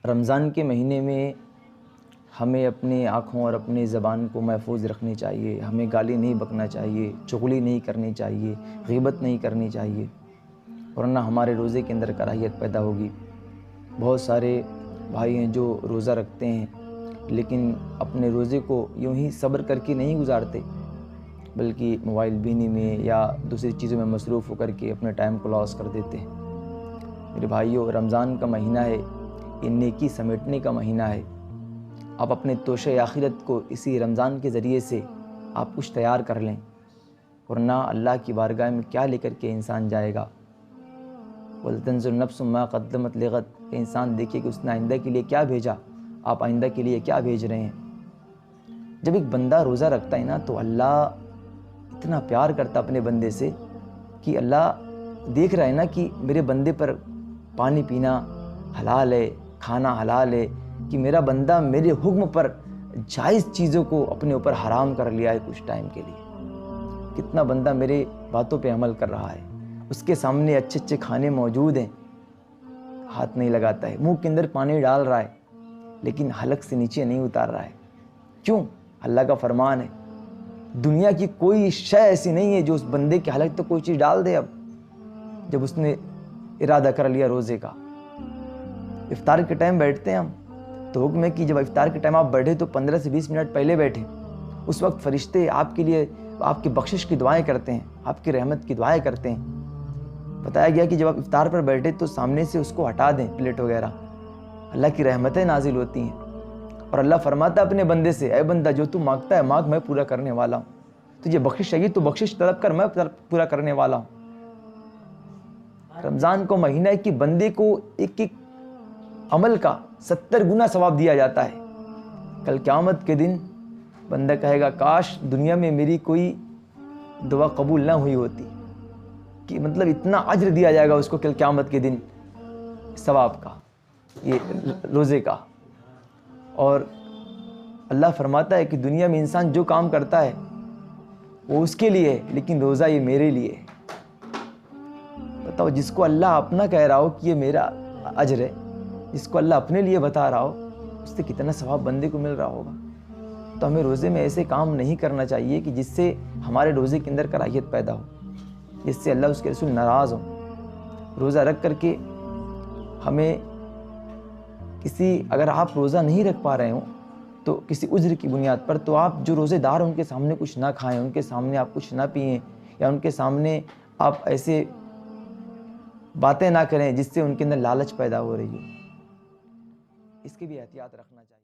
رمضان کے مہینے میں ہمیں اپنی آنکھوں اور اپنی زبان کو محفوظ رکھنی چاہیے. ہمیں گالی نہیں بکنا چاہیے، چغلی نہیں کرنی چاہیے، غیبت نہیں کرنی چاہیے، ورنہ ہمارے روزے کے اندر کراہیت پیدا ہوگی. بہت سارے بھائی ہیں جو روزہ رکھتے ہیں لیکن اپنے روزے کو یوں ہی صبر کر کے نہیں گزارتے، بلکہ موبائل بینی میں یا دوسری چیزوں میں مصروف ہو کر کے اپنے ٹائم کو لاس کر دیتے ہیں. میرے بھائیوں، رمضان کا مہینہ ہے، یہ نیکی سمیٹنے کا مہینہ ہے. آپ اپنے توشہ آخرت کو اسی رمضان کے ذریعے سے آپ کچھ تیار کر لیں، ورنہ اللہ کی بارگاہ میں کیا لے کر کے انسان جائے گا. وَلْتَنْظُرْ نَفْسٌ مَا قَدَّمَتْ لِغَدٍ، کہ انسان دیکھے کہ اس نے آئندہ کے لیے کیا بھیجا، آپ آئندہ کے لیے کیا بھیج رہے ہیں. جب ایک بندہ روزہ رکھتا ہے نا تو اللہ اتنا پیار کرتا اپنے بندے سے کہ اللہ دیکھ رہا ہے نا کہ میرے بندے پر پانی پینا حلال ہے، کھانا حلال ہے، کہ میرا بندہ میرے حکم پر جائز چیزوں کو اپنے اوپر حرام کر لیا ہے کچھ ٹائم کے لیے. کتنا بندہ میرے باتوں پہ عمل کر رہا ہے، اس کے سامنے اچھے اچھے کھانے موجود ہیں، ہاتھ نہیں لگاتا ہے، منہ کے اندر پانی ڈال رہا ہے لیکن حلق سے نیچے نہیں اتار رہا ہے. کیوں؟ اللہ کا فرمان ہے، دنیا کی کوئی شے ایسی نہیں ہے جو اس بندے کے حلق تک کوئی چیز ڈال دے. اب جب اس نے ارادہ کر لیا روزے کا، افطار کے ٹائم بیٹھتے ہیں ہم تو حکم ہے کہ جب افطار کے ٹائم آپ بیٹھے تو 15 سے 20 منٹ پہلے بیٹھے. اس وقت فرشتے آپ کے لیے آپ کی بخشش کی دعائیں کرتے ہیں، آپ کی رحمت کی دعائیں کرتے ہیں. بتایا گیا کہ جب آپ افطار پر بیٹھے تو سامنے سے اس کو ہٹا دیں پلیٹ وغیرہ، اللہ کی رحمتیں نازل ہوتی ہیں. اور اللہ فرماتا ہے اپنے بندے سے، اے بندہ جو تو مانگتا ہے مانگ، میں پورا کرنے والا ہوں. تجھے بخشش چاہیے تو بخشش طلب کر، میں پورا کرنے والا ہوں. رمضان کو مہینہ ہے کہ بندے کو ایک ایک عمل کا 70 گنا ثواب دیا جاتا ہے. کل قیامت کے دن بندہ کہے گا کاش دنیا میں میری کوئی دعا قبول نہ ہوئی ہوتی، کہ مطلب اتنا اجر دیا جائے گا اس کو کل قیامت کے دن ثواب کا، یہ روزے کا. اور اللہ فرماتا ہے کہ دنیا میں انسان جو کام کرتا ہے وہ اس کے لیے ہے، لیکن روزہ یہ میرے لیے ہے. بتاؤ، جس کو اللہ اپنا کہہ رہا ہو کہ یہ میرا اجر ہے، جس کو اللہ اپنے لیے بتا رہا ہو، اس سے کتنا ثواب بندے کو مل رہا ہوگا. تو ہمیں روزے میں ایسے کام نہیں کرنا چاہیے کہ جس سے ہمارے روزے کے اندر کراہیت پیدا ہو، جس سے اللہ اس کے رسول ناراض ہوں. روزہ رکھ کر کے ہمیں اگر آپ روزہ نہیں رکھ پا رہے ہوں تو کسی عذر کی بنیاد پر، تو آپ جو روزے دار ہیں ان کے سامنے کچھ نہ کھائیں، ان کے سامنے آپ کچھ نہ پئیں، یا ان کے سامنے آپ ایسے باتیں نہ کریں جس سے ان کے اندر لالچ پیدا ہو رہی ہو. اس کی بھی احتیاط رکھنا چاہیے.